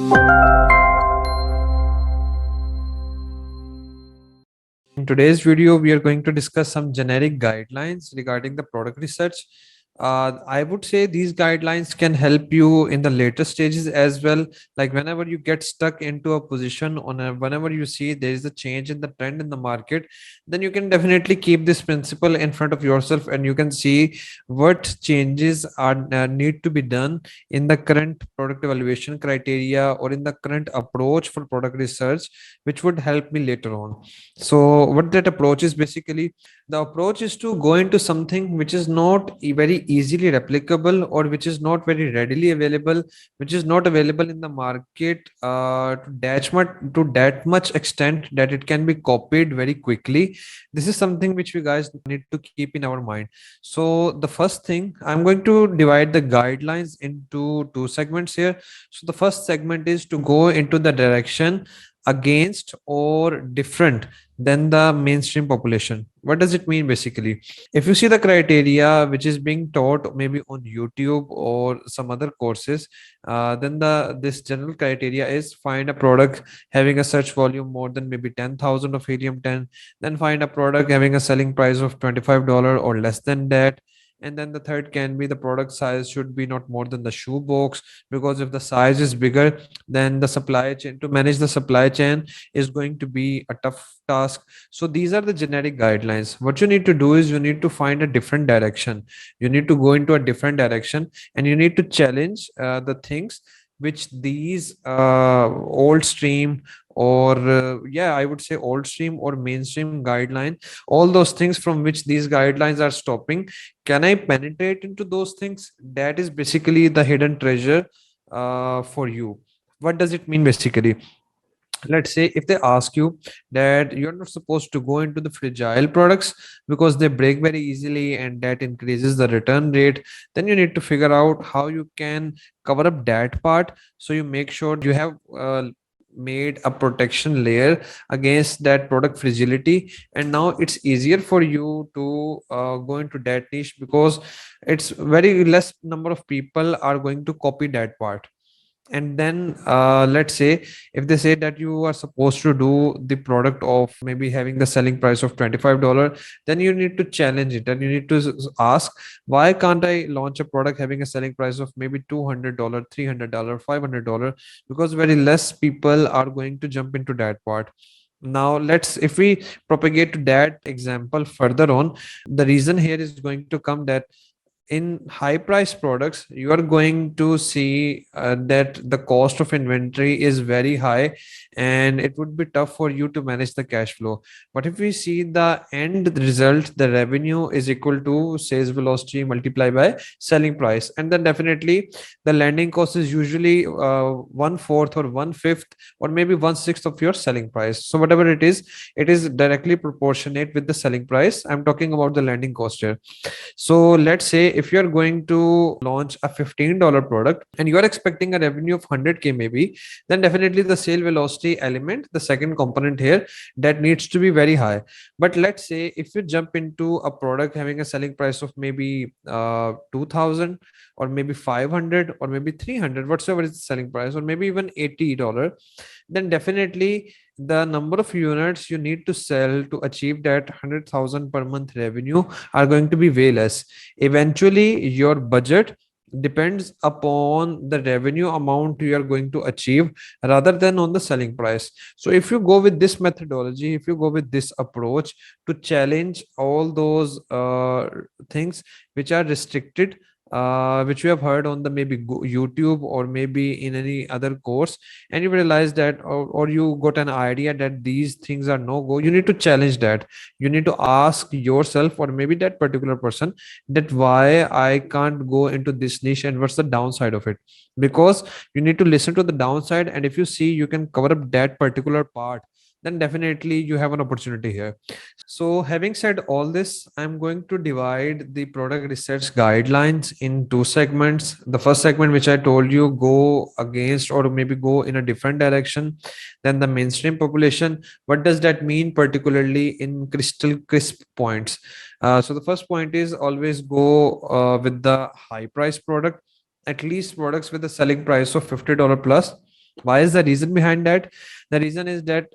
In today's video, we are going to discuss some generic guidelines regarding the product research. I would say these guidelines can help you in the later stages as well. Like whenever you get stuck into a position whenever you see there is a change in the trend in the market, then you can definitely keep this principle in front of yourself and you can see what changes are need to be done in the current product evaluation criteria or in the current approach for product research, which would help me later on. So what that approach is basically, the approach is to go into something which is not very easily replicable or which is not very readily available, which is not available in the market to that much extent that it can be copied very quickly. This is something which we guys need to keep in our mind. So the first thing, I'm going to divide the guidelines into two segments here. So the first segment is to go into the direction against or different than the mainstream population. What does it mean basically? If you see the criteria which is being taught maybe on YouTube or some other courses, then the this general criteria is find a product having a search volume more than maybe 10,000 of helium 10, then find a product having a selling price of $25 or less than that. And then the third can be the product size should be not more than the shoe box, because if the size is bigger, then the supply chain, to manage the supply chain, is going to be a tough task. So these are the generic guidelines. What you need to do is you need to find a different direction. You need to go into a different direction and you need to challenge the things which these old stream or yeah, I would say old stream or mainstream guideline, all those things from which these guidelines are stopping, can I penetrate into those things? That is basically the hidden treasure for you. What does it mean basically? Let's say if they ask you that you're not supposed to go into the fragile products because they break very easily and that increases the return rate, then you need to figure out how you can cover up that part. So you make sure you have made a protection layer against that product fragility, and now it's easier for you to go into that niche because it's very less number of people are going to copy that part. And then let's say if they say that you are supposed to do the product of maybe having the selling price of $25, then you need to challenge it and you need to ask, why can't I launch a product having a selling price of maybe $200, $300, $500? Because very less people are going to jump into that part. Now let's, if we propagate to that example further on, the reason here is going to come that in high price products you are going to see that the cost of inventory is very high and it would be tough for you to manage the cash flow. But if we see the end result, the revenue is equal to sales velocity multiplied by selling price, and then definitely the landing cost is usually one fourth or one fifth or maybe one sixth of your selling price. So whatever it is directly proportionate with the selling price. I'm talking about the landing cost here. So let's say if you're going to launch a $15 product and you are expecting a revenue of 100K maybe, then definitely the sale velocity element, the second component here, that needs to be very high. But let's say if you jump into a product having a selling price of maybe 2000 or maybe 500 or maybe 300, whatsoever is the selling price, or maybe even $80, then definitely the number of units you need to sell to achieve that 100,000 per month revenue are going to be way less. Eventually, your budget depends upon the revenue amount you are going to achieve rather than on the selling price. So, if you go with this methodology, if you go with this approach to challenge all those things which are restricted, which you have heard on the maybe YouTube or maybe in any other course, and you realize that, or you got an idea that these things are no go, you need to challenge that. You need to ask yourself or maybe that particular person that why I can't go into this niche and what's the downside of it, because you need to listen to the downside, and if you see you can cover up that particular part, then definitely you have an opportunity here. So, having said all this, I'm going to divide the product research guidelines in two segments. The first segment, which I told you, go against or maybe go in a different direction than the mainstream population. What does that mean, particularly in crystal crisp points? So, the first point is always go with the high price product, at least products with a selling price of $50 plus. Why is the reason behind that? The reason is that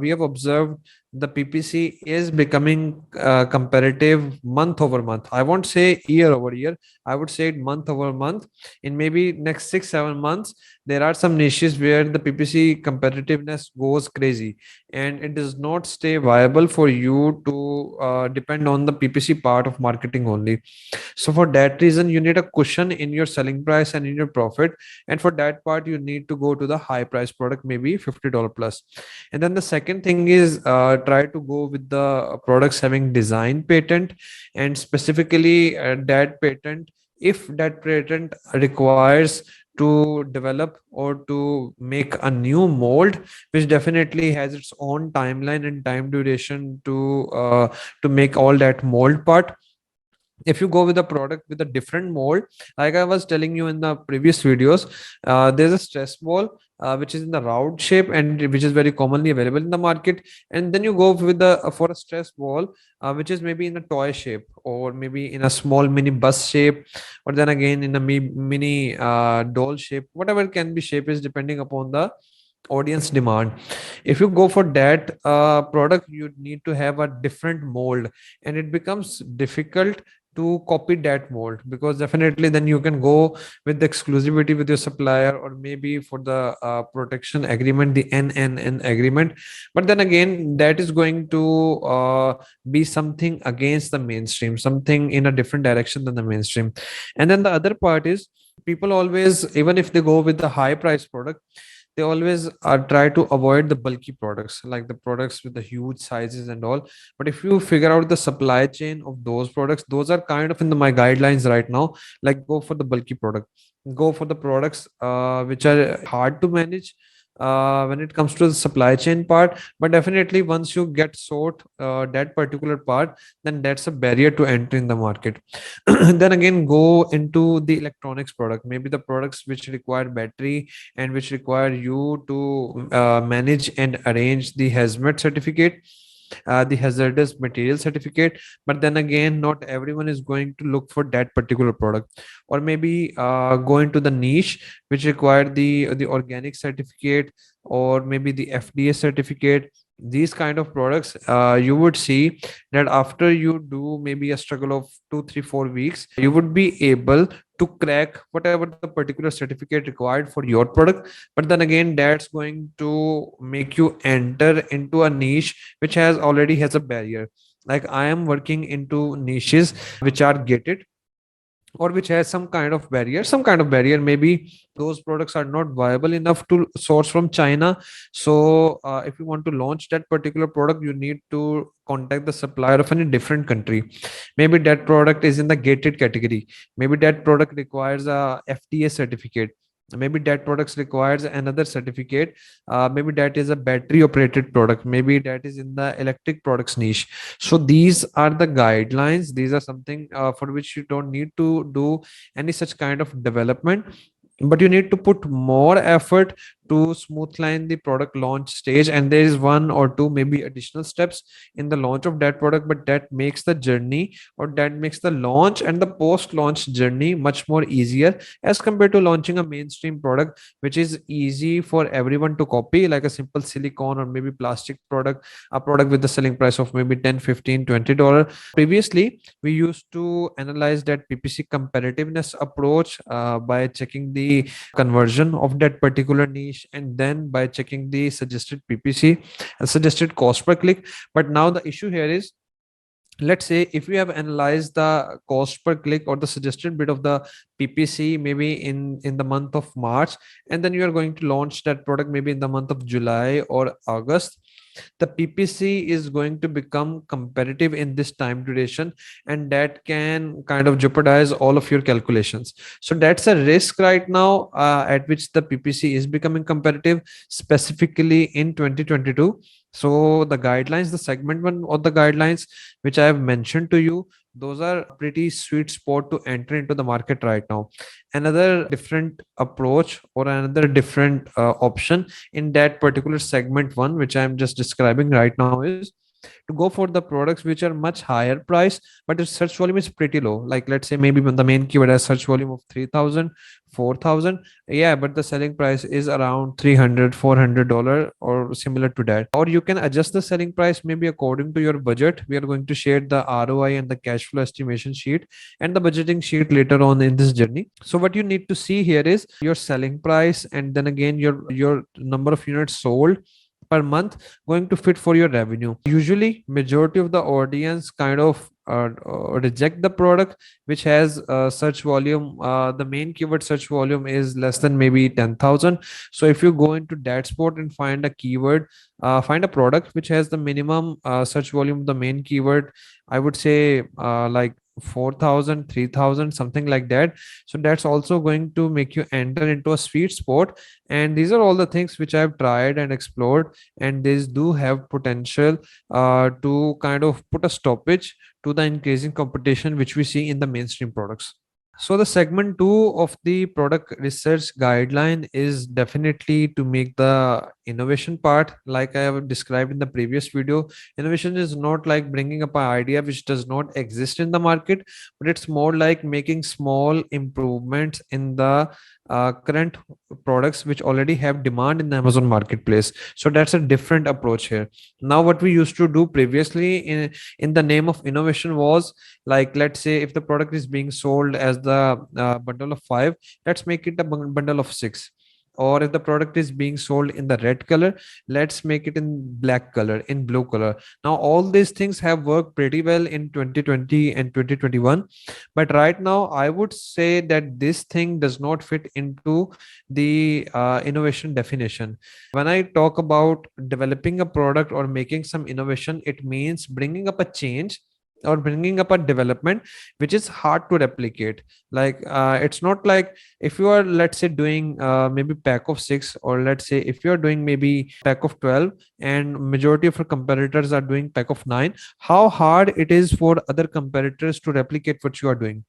we have observed the PPC is becoming comparative month over month. I won't say year over year. I would say it month over month. In maybe next 6 7 months, there are some niches where the PPC competitiveness goes crazy, and it does not stay viable for you to depend on the PPC part of marketing only. So for that reason, you need a cushion in your selling price and in your profit. And for that part, you need to go to the high price product, maybe $50 plus. And then the second thing is try to go with the products having design patent, and specifically that patent, if that patent requires to develop or to make a new mold, which definitely has its own timeline and time duration to make all that mold part. If you go with a product with a different mold, like I was telling you in the previous videos, there's a stress ball which is in the round shape and which is very commonly available in the market. And then you go with the for a stress ball which is maybe in a toy shape, or maybe in a small mini bus shape, or then again in a mini doll shape, whatever it can be shape is depending upon the audience demand. If you go for that product, you need to have a different mold, and it becomes difficult to copy that mold, because definitely then you can go with the exclusivity with your supplier, or maybe for the protection agreement, the NNN agreement. But then again, that is going to be something against the mainstream, something in a different direction than the mainstream. And then the other part is, people always, even if they go with the high price product, they always try to avoid the bulky products, like the products with the huge sizes and all. But if you figure out the supply chain of those products, those are kind of in my guidelines right now. Like, go for the bulky product, go for the products which are hard to manage when it comes to the supply chain part. But definitely once you get sort that particular part, then that's a barrier to entry in the market. Then again, go into the electronics product, maybe the products which require battery and which require you to manage and arrange the hazmat certificate, the hazardous material certificate. But then again, not everyone is going to look for that particular product. Or maybe go into the niche which require the organic certificate, or maybe the FDA certificate. These kind of products, you would see that after you do maybe a struggle of 2 3 4 weeks, you would be able to crack whatever the particular certificate required for your product. But then again, that's going to make you enter into a niche which has already has a barrier. Like, I am working into niches which are gated, or which has some kind of barrier. Maybe those products are not viable enough to source from China. So if you want to launch that particular product, you need to contact the supplier of any different country. Maybe that product is in the gated category, maybe that product requires a FDA certificate, maybe that product requires another certificate, maybe that is a battery operated product, maybe that is in the electric products niche. So these are the guidelines. These are something for which you don't need to do any such kind of development, but you need to put more effort to smoothline the product launch stage. And there is one or two maybe additional steps in the launch of that product, but that makes the journey, or that makes the launch and the post launch journey much more easier as compared to launching a mainstream product which is easy for everyone to copy, like a simple silicone or maybe plastic product, a product with the selling price of maybe 10 15 $20. Previously, we used to analyze that PPC competitiveness approach by checking the conversion of that particular niche, and then by checking the suggested PPC and suggested cost per click. But now the issue here is, let's say if we have analyzed the cost per click or the suggested bid of the PPC maybe in the month of March, and then you are going to launch that product maybe in the month of July or August, the PPC is going to become competitive in this time duration, and that can kind of jeopardize all of your calculations. So that's a risk right now at which the PPC is becoming competitive, specifically in 2022. So the guidelines, the segment one of the guidelines which I have mentioned to you, those are pretty sweet spot to enter into the market right now. Another different approach or another different option in that particular segment one which I'm just describing right now is, to go for the products which are much higher price, but its search volume is pretty low. Like let's say maybe when the main keyword has search volume of 3000, 4000, yeah, but the selling price is around 300, $400 or similar to that. Or you can adjust the selling price maybe according to your budget. We are going to share the ROI and the cash flow estimation sheet and the budgeting sheet later on in this journey. So what you need to see here is your selling price, and then again your number of units sold per month going to fit for your revenue. Usually majority of the audience kind of reject the product which has search volume, the main keyword search volume is less than maybe 10,000. So if you go into that spot and find a keyword, find a product which has the minimum search volume, the main keyword, I would say like 4,000, 3,000, something like that. So that's also going to make you enter into a sweet spot. And these are all the things which I've tried and explored, and these do have potential to kind of put a stoppage to the increasing competition which we see in the mainstream products. So the segment two of the product research guideline is definitely to make the innovation part. Like I have described in the previous video, innovation is not like bringing up an idea which does not exist in the market, but it's more like making small improvements in the current products which already have demand in the Amazon marketplace. So that's a different approach here. Now, what we used to do previously in the name of innovation was, like let's say if the product is being sold as the bundle of 5, let's make it a bundle of 6. Or if the product is being sold in the red color, let's make it in black color, in blue color. Now all these things have worked pretty well in 2020 and 2021, but right now I would say that this thing does not fit into the innovation definition. When I talk about developing a product or making some innovation, it means bringing up a change or bringing up a development which is hard to replicate. Like it's not like if you are, let's say, doing maybe pack of 6, or let's say if you are doing maybe pack of 12 and majority of your competitors are doing pack of 9, how hard it is for other competitors to replicate what you are doing.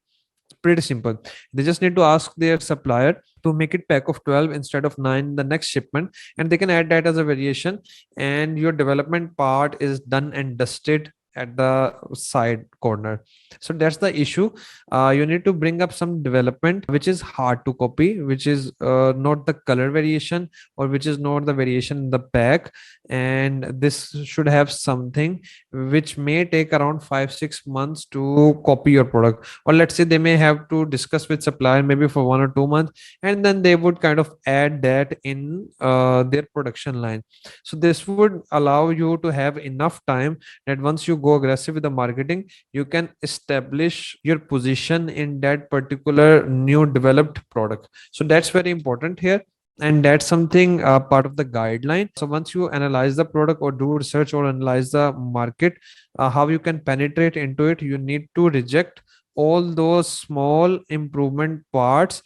Pretty simple. They just need to ask their supplier to make it pack of 12 instead of 9 the next shipment, and they can add that as a variation, and your development part is done and dusted at the side corner. So that's the issue. You need to bring up some development which is hard to copy, which is not the color variation, or which is not the variation in the pack, and this should have something which may take around 5 6 months to copy your product. Or let's say they may have to discuss with supplier maybe for 1 or 2 months, and then they would kind of add that in their production line. So this would allow you to have enough time that once you go aggressive with the marketing, you can establish your position in that particular new developed product. So that's very important here, and that's something part of the guideline. So once you analyze the product or do research or analyze the market, how you can penetrate into it, you need to reject all those small improvement parts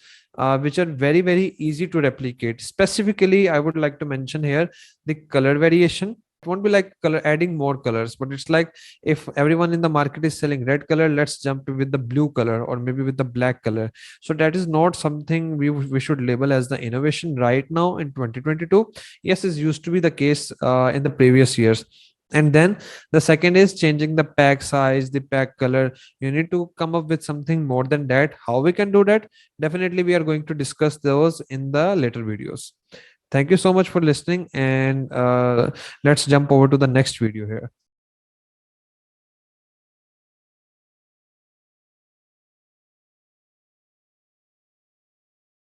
which are very very easy to replicate. Specifically, I would like to mention here the color variation. It won't be like color adding more colors, but it's like if everyone in the market is selling red color, let's jump with the blue color or maybe with the black color. So that is not something we should label as the innovation right now in 2022. Yes, it used to be the case in the previous years. And then the second is changing the pack size, the pack color. You need to come up with something more than that. How we can do that? Definitely we are going to discuss those in the later videos. Thank you so much for listening, and let's jump over to the next video here.